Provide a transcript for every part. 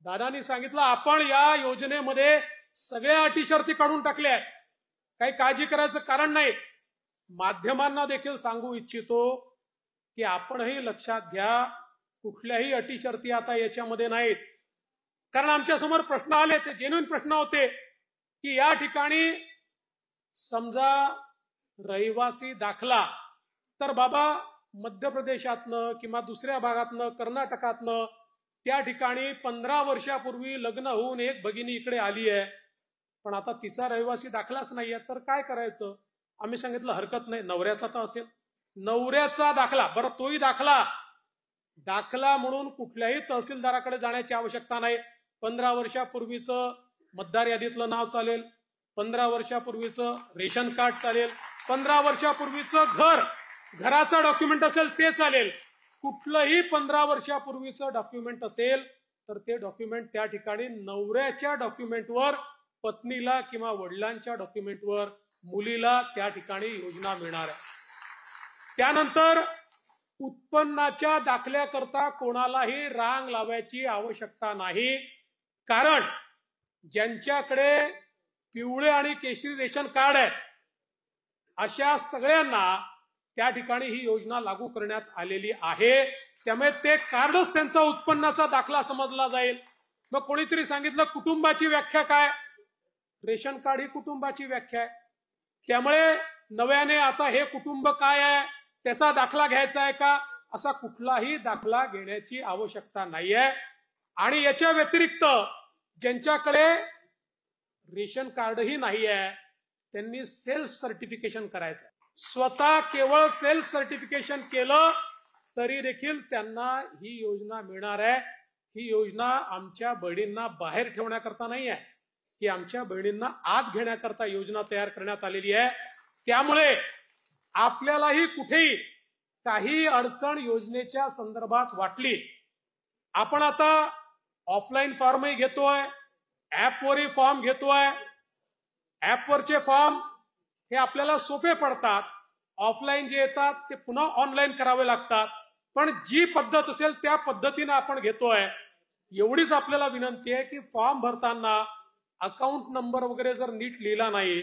दादांनी सांगितलं आपण या योजनेमध्ये सगळ्या अटी शर्ती काढून टाकल्या आहेत, काही काळजी करायचं कारण नाही। माध्यमांना देखील सांगू इच्छितो की आपणही लक्षात घ्या, कुठल्याही अटी शर्ती आता याच्यामध्ये नाहीत। कारण आमच्या समोर प्रश्न आले, ते जेन्युइन प्रश्न होते की या ठिकाणी समजा रहिवासी दाखला, तर बाबा मध्य प्रदेशातनं किंवा दुसऱ्या भागातनं कर्नाटकातनं त्या ठिकाणी 15 वर्षापूर्वी लग्न होऊन एक भगिनी इकडे आली आहे, पण आता तिचा रहिवासी दाखलाच नाहीये, तर काय करायचं? आम्ही सांगितलं हरकत नाही, नवऱ्याचा तर असेल, नवऱ्याचा दाखला, बरं तोही दाखला म्हणून कुठल्याही तहसीलदाराकडे जाण्याची आवश्यकता नाही। 15 वर्षापूर्वीचं मतदार यादीतलं नाव चालेल, 15 वर्षापूर्वीचं रेशन कार्ड चालेल, 15 वर्षापूर्वीचं घराचं डॉक्युमेंट असेल ते चालेल। कुठलंही 15 वर्षापूर्वीचं डॉक्युमेंट असेल तर ते डॉक्युमेंट त्या ठिकाणी नवऱ्याच्या डॉक्युमेंटवर, पत्नीला किंवा वडिलांच्या डॉक्युमेंटवर मुलीला त्या ठिकाणी योजना मिळणार आहे। त्यानंतर उत्पन्नाच्या दाखल्याकरता कोणालाही रांग लावायची आवश्यकता नाही, कारण ज्यांच्याकडे पिवळे आणि केशरी रेशन कार्ड आहे अशा सगळ्यांना त्या ठिकाणी ही योजना लागू करण्यात आलेली आहे। त्यामुळे ते कार्डच त्यांचा उत्पन्नाचा दाखला समजला जाईल। मग कोणीतरी सांगितलं कुटुंबाची व्याख्या काय? रेशन कार्ड ही कुटुंबाची व्याख्या आहे। त्यामुळे नव्याने आता हे कुटुंब काय आहे त्याचा दाखला घ्यायचा आहे का? असा कुठलाही दाखला घेण्याची आवश्यकता नाहीये। आणि याच्या व्यतिरिक्त ज्यांच्याकडे रेशन कार्डही नाही आहे त्यांनी सेल्फ सर्टिफिकेशन करायचं आहे। स्वतः केवळ सेल्फ सर्टिफिकेशन केलं तरी देखील त्यांना ही योजना मिळणार आहे। ही योजना आमच्या बहिणींना बाहेर ठेवण्याकरता नाही आहे, ही आमच्या बहिणींना आत घेण्याकरता योजना तयार करण्यात आलेली आहे। त्यामुळे आपल्यालाही कुठेही काही अडचण योजनेच्या संदर्भात वाटली, आपण आता ऑफलाईन फॉर्मही घेतोय, ऍपवरही फॉर्म घेतोय। ऍपवरचे फॉर्म हे आपल्याला सोपे पडतात, ऑफलाईन जे येतात ते पुन्हा ऑनलाईन करावे लागतात, पण जी पद्धत असेल त्या पद्धतीने आपण घेतोय। एवढीच आपल्याला विनंती आहे की फॉर्म भरताना अकाउंट नंबर वगैरे जर नीट लिहिला नाही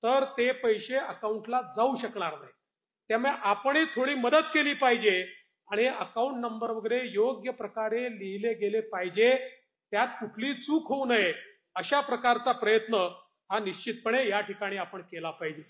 तर ते पैसे अकाउंटला जाऊ शकणार नाही। त्यामुळे आपणही थोडी मदत केली पाहिजे आणि अकाउंट नंबर वगैरे योग्य प्रकारे लिहिले गेले पाहिजे, त्यात कुठली चूक होऊ नये अशा प्रकारचा प्रयत्न हा निश्चितपणे या ठिकाणी आपण केला पाहिजे।